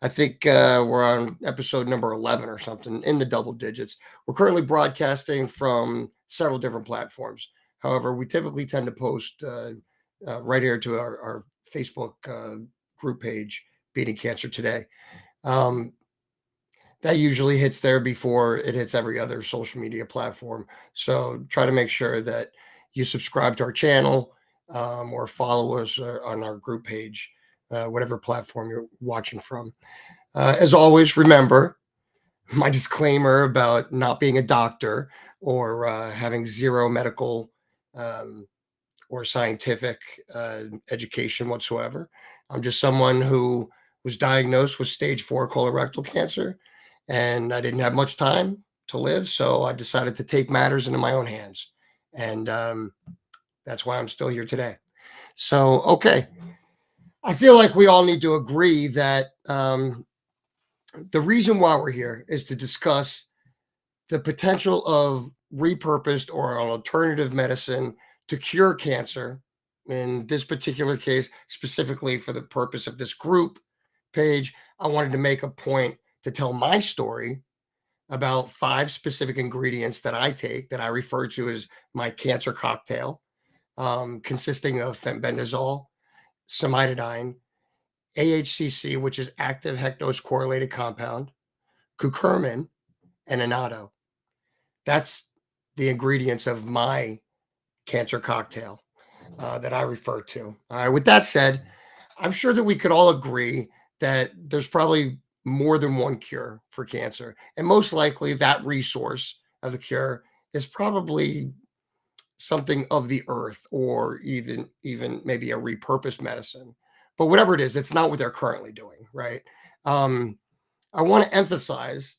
I think we're on episode number 11 or something in the double digits. We're currently broadcasting from several different platforms. However, we typically tend to post right here to our Facebook group page, Beating Cancer Today. Um, that usually hits there before it hits every other social media platform. So try to make sure that you subscribe to our channel or follow us on our group page, whatever platform you're watching from. As always, remember my disclaimer about not being a doctor or having zero medical um, or scientific education whatsoever. I'm just someone who was diagnosed with stage 4 colorectal cancer, and I didn't have much time to live. So I decided to take matters into my own hands. And that's why I'm still here today. So, okay. I feel like we all need to agree that the reason why we're here is to discuss the potential of repurposed or an alternative medicine to cure cancer. In this particular case, specifically for the purpose of this group page, I wanted to make a point to tell my story about 5 specific ingredients that I take that I refer to as my cancer cocktail, consisting of fenbendazole, cimetidine, AHCC, which is active hectose correlated compound, curcumin, and annatto. That's the ingredients of my cancer cocktail that I refer to. All right. With that said, I'm sure that we could all agree that there's probably more than one cure for cancer, and most likely that resource of the cure is probably something of the earth, or even maybe a repurposed medicine. But whatever it is, it's not what they're currently doing, right? Um, I want to emphasize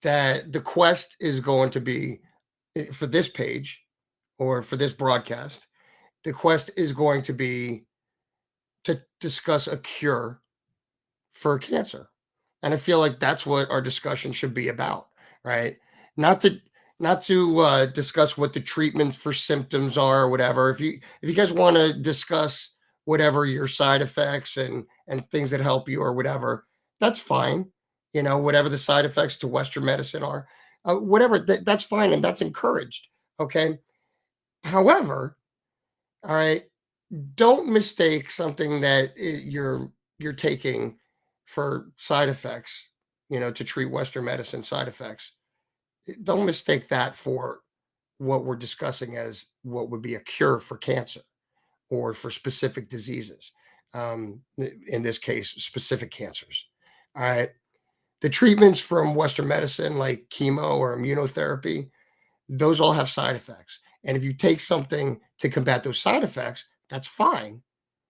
that the quest is going to be for this page or for this broadcast, the quest is going to be to discuss a cure for cancer. And I feel like that's what our discussion should be about, right? Not to discuss what the treatment for symptoms are or whatever. If you guys want to discuss whatever your side effects and things that help you or whatever, that's fine. Whatever the side effects to Western medicine are, whatever that's fine and that's encouraged. Okay. However, all right, don't mistake something that you're taking for side effects, to treat Western medicine side effects. Don't mistake that for what we're discussing as what would be a cure for cancer or for specific diseases. In this case, specific cancers. All right. The treatments from Western medicine, like chemo or immunotherapy, those all have side effects. And if you take something to combat those side effects, that's fine,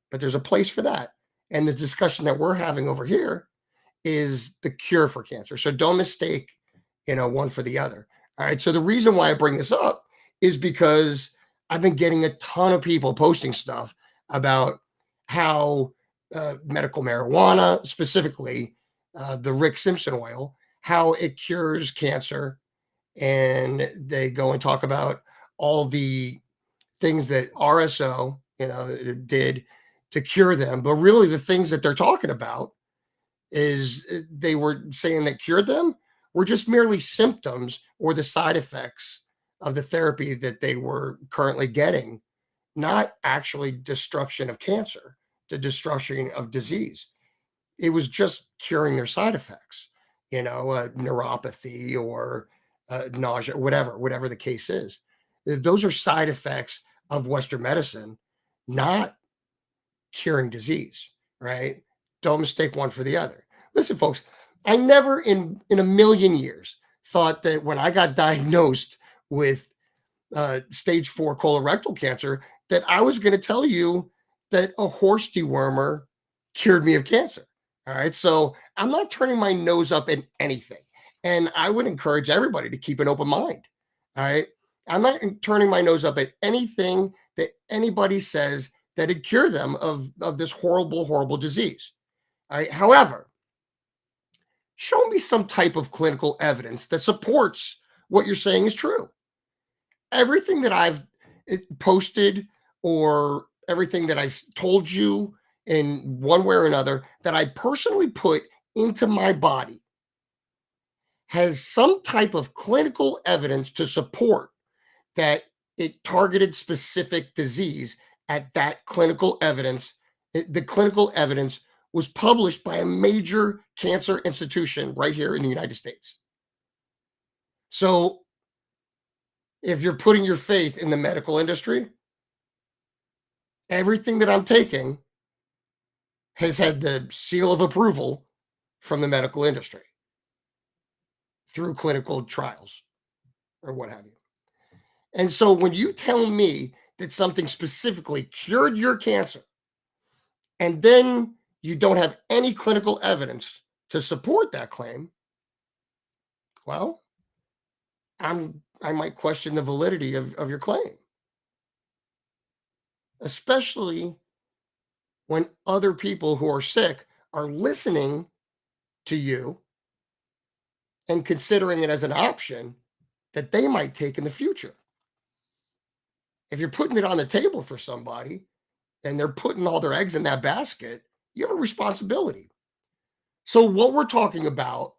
but there's a place for that. And the discussion that we're having over here is the cure for cancer. So don't mistake, one for the other. All right. So the reason why I bring this up is because I've been getting a ton of people posting stuff about how medical marijuana, specifically the Rick Simpson oil, how it cures cancer. And they go and talk about all the things that RSO, did to cure them. But really, the things that they're talking about is they were saying that cured them were just merely symptoms or the side effects of the therapy that they were currently getting, not actually destruction of cancer, the destruction of disease. It was just curing their side effects, neuropathy or nausea, whatever the case is. Those are side effects of Western medicine, not curing disease, right? Don't mistake one for the other. Listen, folks, I never in a million years thought that when I got diagnosed with stage 4 colorectal cancer, that I was going to tell you that a horse dewormer cured me of cancer. All right. So I'm not turning my nose up at anything. And I would encourage everybody to keep an open mind. All right. I'm not turning my nose up at anything that anybody says that it cure them of this horrible, horrible disease. All right. However, show me some type of clinical evidence that supports what you're saying is true. Everything that I've posted or everything that I've told you in one way or another that I personally put into my body has some type of clinical evidence to support that it targeted specific disease at that clinical evidence. The clinical evidence was published by a major cancer institution right here in the United States. So if you're putting your faith in the medical industry, everything that I'm taking has had the seal of approval from the medical industry through clinical trials or what have you. And so when you tell me that something specifically cured your cancer and then you don't have any clinical evidence to support that claim, well, I might question the validity of your claim, especially when other people who are sick are listening to you and considering it as an option that they might take in the future. If you're putting it on the table for somebody and they're putting all their eggs in that basket, you have a responsibility. So, what we're talking about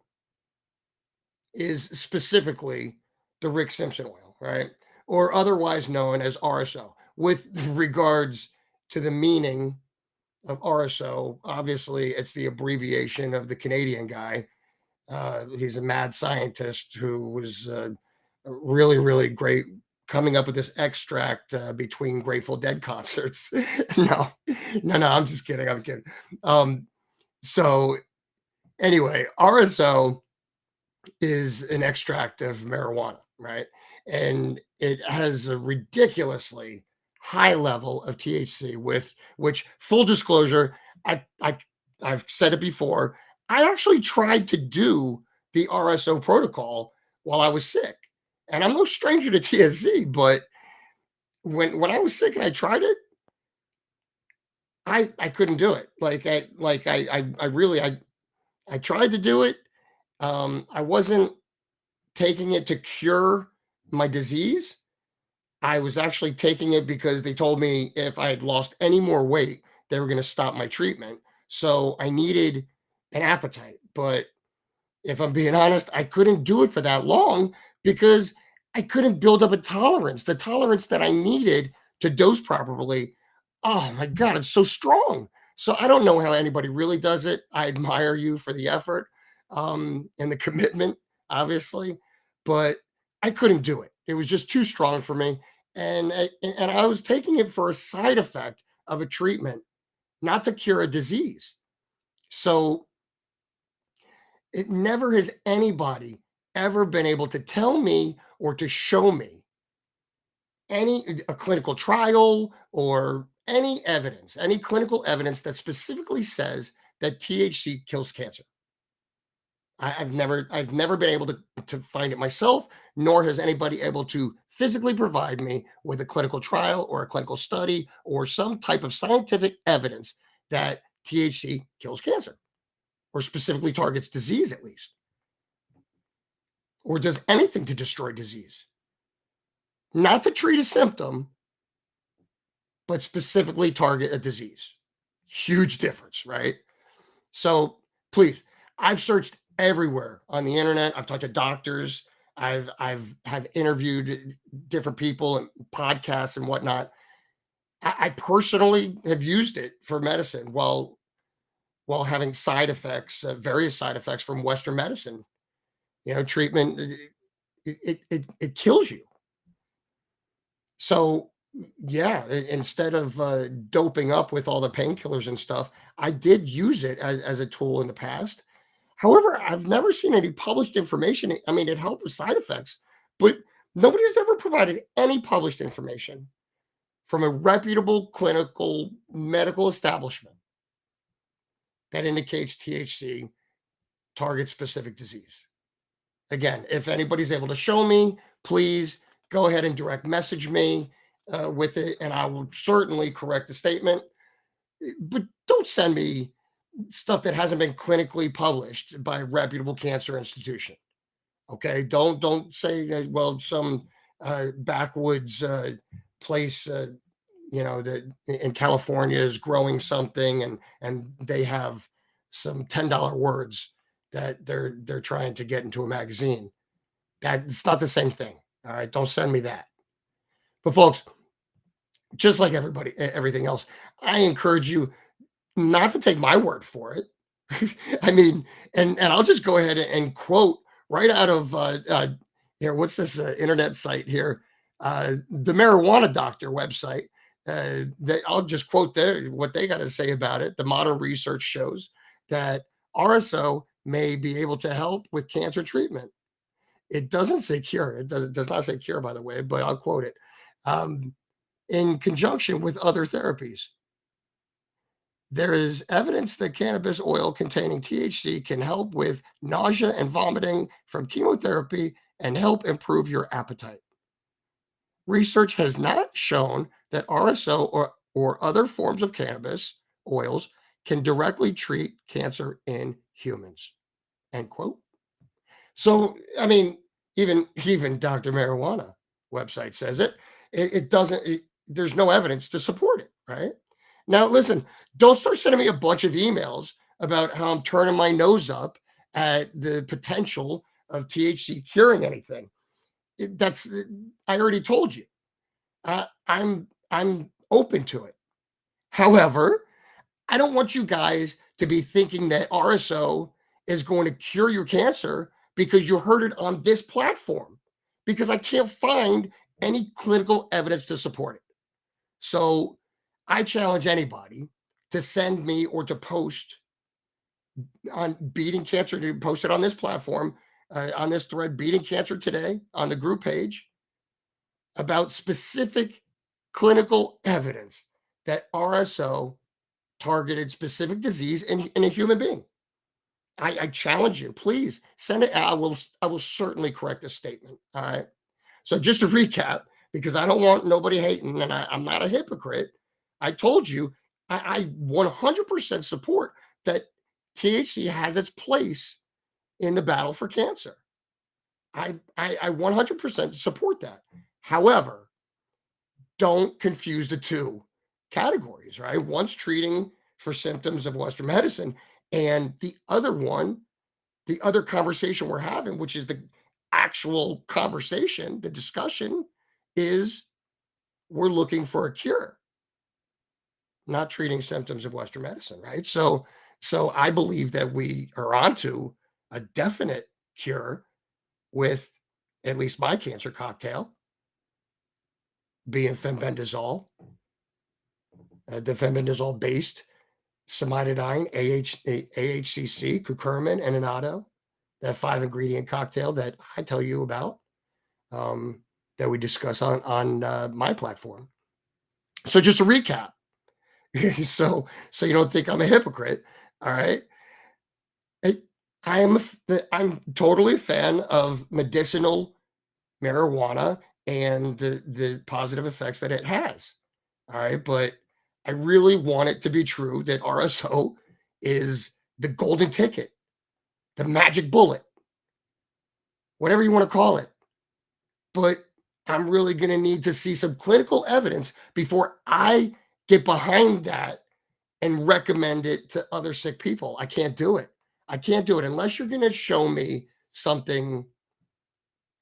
is specifically the Rick Simpson oil, right? Or otherwise known as RSO. With regards to the meaning of RSO, obviously it's the abbreviation of the Canadian guy. He's a mad scientist who was really, really great coming up with this extract between Grateful Dead concerts. No, no, I'm just kidding. I'm kidding. So anyway, RSO is an extract of marijuana, right? And it has a ridiculously high level of THC, with which, full disclosure, I've said it before. I actually tried to do the RSO protocol while I was sick, and I'm no stranger to THC. But when I was sick and I tried it, I couldn't do it. I really I tried to do it. I wasn't taking it to cure my disease. I was actually taking it because they told me if I had lost any more weight, they were going to stop my treatment. So I needed an appetite. But if I'm being honest, I couldn't do it for that long because I couldn't build up the tolerance that I needed to dose properly. Oh my God, it's so strong. So I don't know how anybody really does it. I admire you for the effort and the commitment, obviously, but I couldn't do it. It was just too strong for me. And I was taking it for a side effect of a treatment, not to cure a disease. So it never has anybody ever been able to tell me or to show me a clinical trial or any clinical evidence that specifically says that THC kills cancer. I've never been able to find it myself, nor has anybody able to physically provide me with a clinical trial or a clinical study or some type of scientific evidence that THC kills cancer or specifically targets disease, at least, or does anything to destroy disease, not to treat a symptom, but specifically target a disease. Huge difference, right? So please, I've searched everywhere on the internet. I've talked to doctors. Have interviewed different people and podcasts and whatnot. I personally have used it for medicine while having side effects, various side effects from Western medicine. You know, treatment it kills you. So yeah, instead of doping up with all the painkillers and stuff, I did use it as a tool in the past. However, I've never seen any published information. I mean, it helped with side effects, but nobody has ever provided any published information from a reputable clinical medical establishment that indicates THC targets specific disease. Again, if anybody's able to show me, please go ahead and direct message me with it, and I will certainly correct the statement. But don't send me stuff that hasn't been clinically published by a reputable cancer institution. Okay, don't say well some backwoods place that in California is growing something, and they have some $10 words that they're trying to get into a magazine. That it's not the same thing. All right, don't send me that. But folks, just like everything else, I encourage you not to take my word for it. I mean, and I'll just go ahead and quote right out of here. What's this internet site here? The Marijuana Doctor website. I'll just quote what they got to say about it. The modern research shows that RSO may be able to help with cancer treatment. It doesn't say cure. It does not say cure, by the way, but I'll quote it. Um, in conjunction with other therapies. There is evidence that cannabis oil containing THC can help with nausea and vomiting from chemotherapy and help improve your appetite. Research has not shown that RSO or other forms of cannabis oils can directly treat cancer in humans. End quote. So, I mean, even Dr. Marijuana website says it. It doesn't. There's no evidence to support it. Right now, listen. Don't start sending me a bunch of emails about how I'm turning my nose up at the potential of THC curing anything. That's I already told you. I'm open to it. However, I don't want you guys to be thinking that RSO is going to cure your cancer because you heard it on this platform, because I can't find any clinical evidence to support it. So I challenge anybody to send me or to post on beating cancer, to post it on this platform, on this thread, beating cancer today, on the group page, about specific clinical evidence that RSO targeted specific disease in a human being. I challenge you, please send it. I will certainly correct this statement. All right. So just to recap, because I don't want nobody hating, and I'm not a hypocrite. I told you I 100% support that THC has its place in the battle for cancer. I 100% support that. However, don't confuse the two categories, right? One's treating for symptoms of Western medicine, and the other conversation we're having, which is the actual conversation, the discussion, is we're looking for a cure, not treating symptoms of Western medicine, right? So I believe that we are onto a definite cure with at least my cancer cocktail being fenbendazole, the fenbendazole based cimetidine, AHCC, curcumin, and annatto, that 5 ingredient cocktail that I tell you about, that we discuss on my platform. So just to recap, so you don't think I'm a hypocrite, all right? I, I'm totally a fan of medicinal marijuana and the positive effects that it has. All right, but I really want it to be true that RSO is the golden ticket, the magic bullet, whatever you want to call it. But I'm really going to need to see some clinical evidence before I get behind that and recommend it to other sick people. I can't do it. I can't do it unless you're going to show me something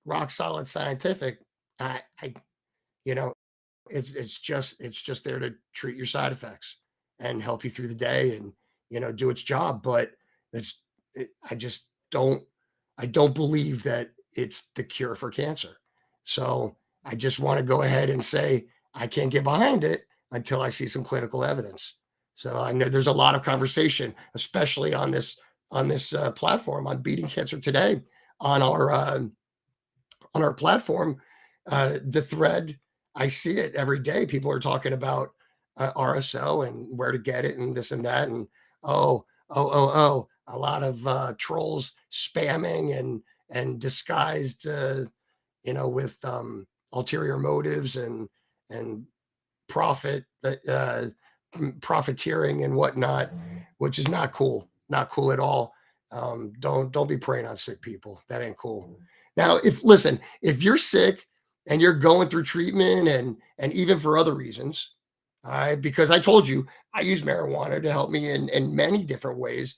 rock solid scientific. I you know, it's just there to treat your side effects and help you through the day, and do its job. But it's I just don't believe that it's the cure for cancer. So I just want to go ahead and say I can't get behind it until I see some clinical evidence. So I know there's a lot of conversation, especially on this platform, on beating cancer today, on our platform, the thread. I see it every day. People are talking about RSO and where to get it and this and that. And a lot of trolls spamming and disguised, with ulterior motives and profit, profiteering and whatnot, which is not cool. Not cool at all. Don't be preying on sick people. That ain't cool. Now, if you're sick and you're going through treatment, and even for other reasons, All right, because I told you I use marijuana to help me in many different ways.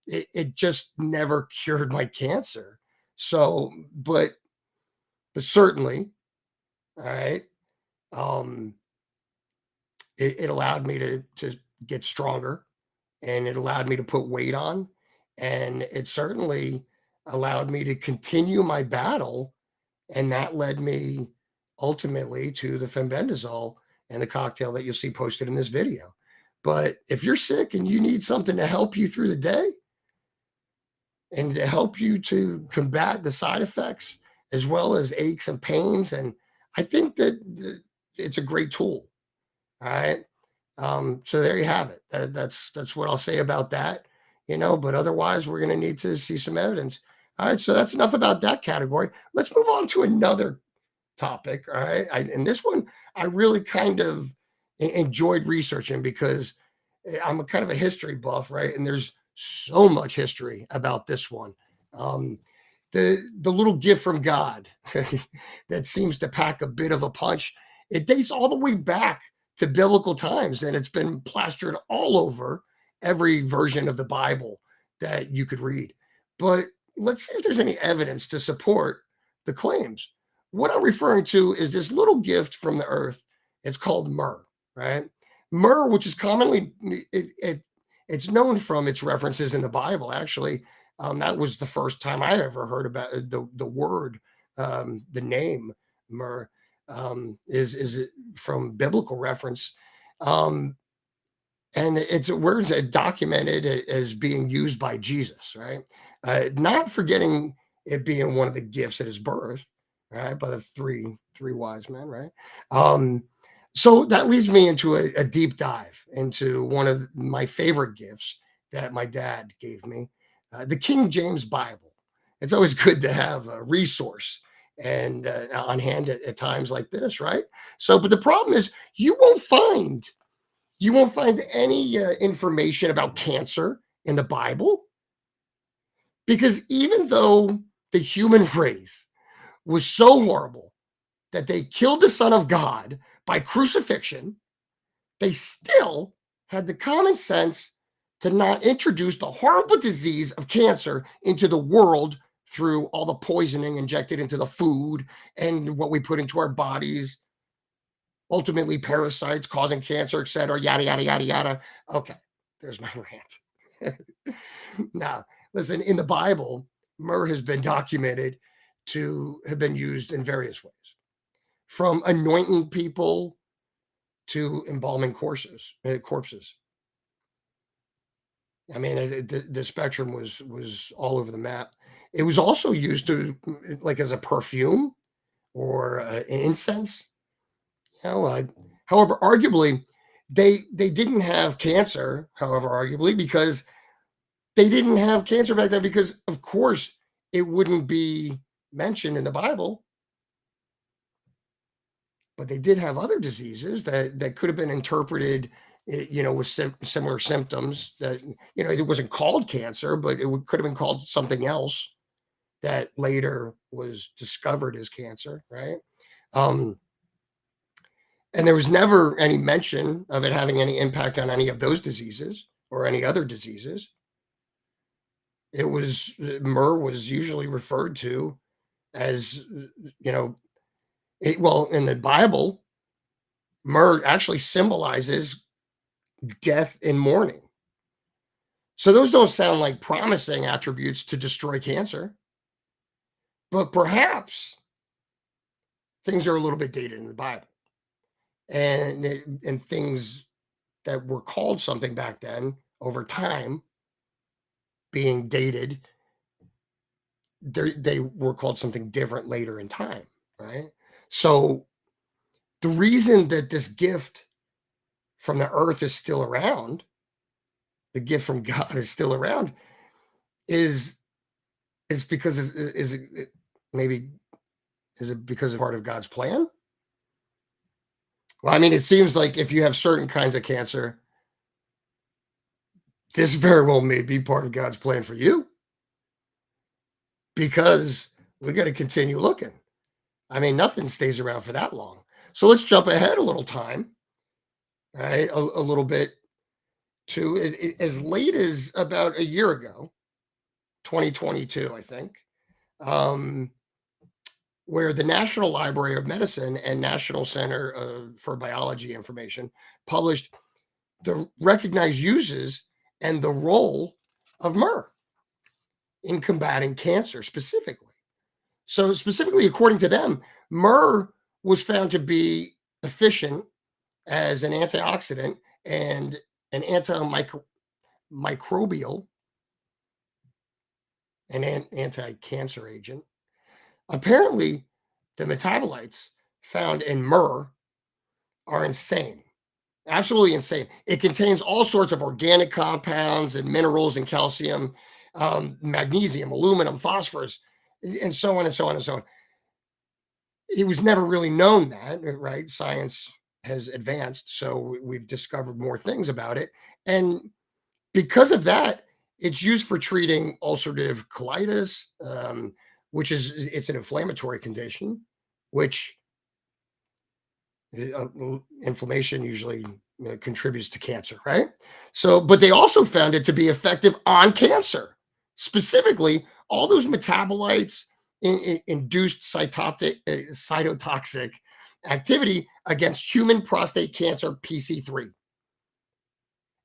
It just never cured my cancer. So, but certainly, all right, um, it allowed me to get stronger, and it allowed me to put weight on, and it certainly allowed me to continue my battle, and that led me ultimately to the fenbendazole and the cocktail that you'll see posted in this video. But if you're sick and you need something to help you through the day and to help you to combat the side effects as well as aches and pains, and I think that it's a great tool. All right. So there you have it. That's what I'll say about that. But otherwise, we're going to need to see some evidence. All right. So that's enough about that category. Let's move on to another topic. All right. And this one, I really kind of enjoyed researching because I'm a kind of a history buff, right? And there's so much history about this one. Um, the little gift from God that seems to pack a bit of a punch. It dates all the way back to biblical times, and it's been plastered all over every version of the Bible that you could read. But let's see if there's any evidence to support the claims. What I'm referring to is this little gift from the earth. It's called myrrh, right? Myrrh, which is commonly it's known from its references in the Bible. Actually, that was the first time I ever heard about the word, the name myrrh. Is it from biblical reference? Um, and it's words that documented as being used by Jesus, right? Not forgetting it being one of the gifts at his birth, right? By the three wise men, right? Um, so that leads me into a deep dive into one of my favorite gifts that my dad gave me, the King James Bible. It's always good to have a resource and on hand at times like this, right? So, but the problem is you won't find any information about cancer in the Bible because even though the human race was so horrible that they killed the Son of God by crucifixion, they still had the common sense to not introduce the horrible disease of cancer into the world through all the poisoning injected into the food and what we put into our bodies, ultimately parasites causing cancer, etc. Yada yada yada yada. Okay, there's my rant. Now, listen, in the Bible, myrrh has been documented to have been used in various ways, from anointing people to embalming corpses. I mean, the spectrum was all over the map. It was also used to like as a perfume or incense. However, arguably, they didn't have cancer. However, arguably, because they didn't have cancer back then, because of course it wouldn't be mentioned in the Bible. But they did have other diseases that could have been interpreted, with similar symptoms. That it wasn't called cancer, but could have been called something else that later was discovered as cancer, right? Um, And there was never any mention of it having any impact on any of those diseases or any other diseases. Myrrh was usually referred to as, well, in the Bible, myrrh actually symbolizes death and mourning. So those don't sound like promising attributes to destroy cancer, but perhaps things are a little bit dated in the Bible, and things that were called something back then over time being dated, they were called something different later in time, right? So the reason that this gift from the earth is still around, the gift from God is still around, is because maybe is it because of part of God's plan? Well, I mean, it seems like if you have certain kinds of cancer, this very well may be part of God's plan for you, because we got to continue looking. I mean, nothing stays around for that long. So let's jump ahead a little time. All right, a little bit too. As late as about a year ago, 2022, I think, um, where the National Library of Medicine and National Center for Biology Information published the recognized uses and the role of myrrh in combating cancer specifically. So, specifically, according to them, myrrh was found to be efficient as an antioxidant and an antimicrobial and anti-cancer agent. Apparently, the metabolites found in myrrh are insane. Absolutely insane. It contains all sorts of organic compounds and minerals and calcium, magnesium, aluminum, phosphorus, and so on and so on and so on. It was never really known that, right? Science has advanced, so we've discovered more things about it. And because of that, it's used for treating ulcerative colitis, which is it's an inflammatory condition, which inflammation usually contributes to cancer, right? So, but they also found it to be effective on cancer. Specifically, all those metabolites induced cytotoxic activity against human prostate cancer PC3,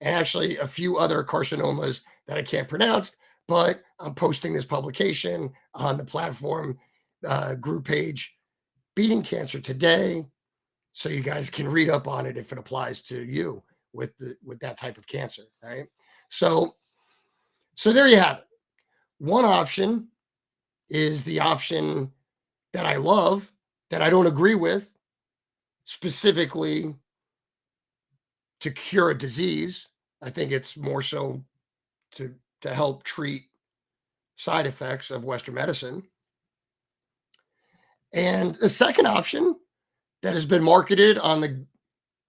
and actually a few other carcinomas that I can't pronounce. But I'm posting this publication on the platform group page, Beating Cancer Today, so you guys can read up on it if it applies to you with that type of cancer, right? So there you have it. One option is the option that I love, that I don't agree with, specifically to cure a disease. I think it's more so to help treat side effects of Western medicine. And the second option that has been marketed on the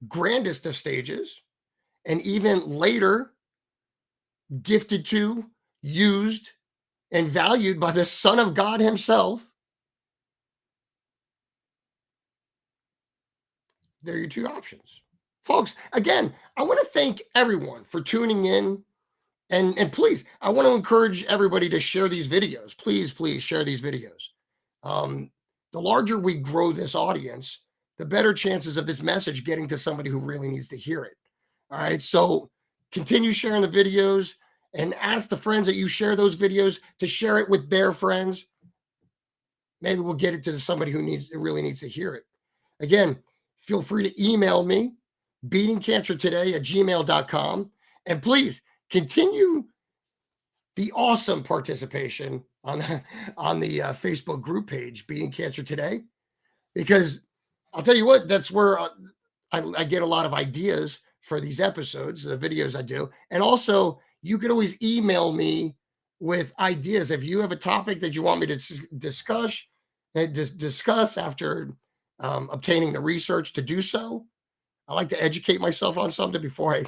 grandest of stages and even later gifted to, used, and valued by the Son of God himself. There are your two options. Folks, again, I want to thank everyone for tuning in. And please, I want to encourage everybody to share these videos. Please share these videos. The larger we grow this audience, the better chances of this message getting to somebody who really needs to hear it. All right. So continue sharing the videos and ask the friends that you share those videos to share it with their friends. Maybe we'll get it to somebody who really needs to hear it. Again, feel free to email me, beatingcancertoday@gmail.com. And please continue the awesome participation on the Facebook group page, Beating Cancer Today, because I'll tell you what, that's where I get a lot of ideas for these episodes, the videos I do. And also, you can always email me with ideas. If you have a topic that you want me to discuss after obtaining the research to do so. I like to educate myself on something before I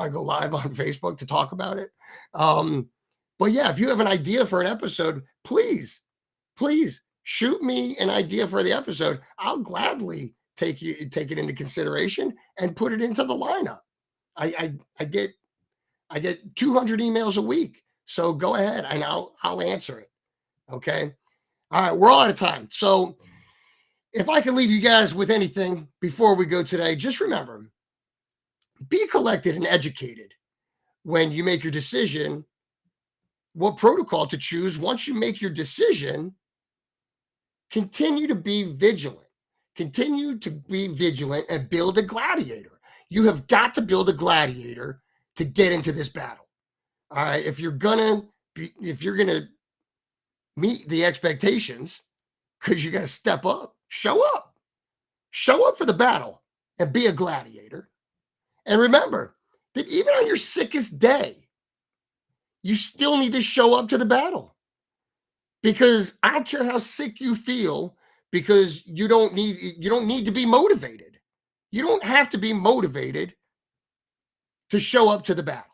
go live on Facebook to talk about it. But yeah, if you have an idea for an episode, please shoot me an idea for the episode. I'll gladly take it into consideration and put it into the lineup. I get 200 emails a week, so go ahead and I'll answer it. Okay. All right, we're all out of time. So if I can leave you guys with anything before we go today, just remember, be collected and educated when you make your decision what protocol to choose. Once you make your decision, continue to be vigilant. Continue to be vigilant and build a gladiator. You have got to build a gladiator to get into this battle. All right, if you're gonna meet the expectations, because you got to step up, show up for the battle and be a gladiator. And remember that even on your sickest day, you still need to show up to the battle, because I don't care how sick you feel, because you don't need to be motivated. You don't have to be motivated to show up to the battle.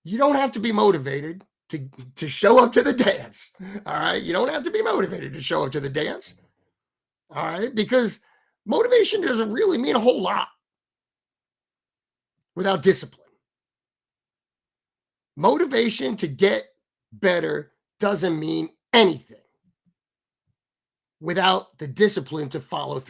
You don't have to be motivated to show up to the dance. All right. You don't have to be motivated to show up to the dance. All right. Because motivation doesn't really mean a whole lot. without discipline. Motivation to get better doesn't mean anything without the discipline to follow through.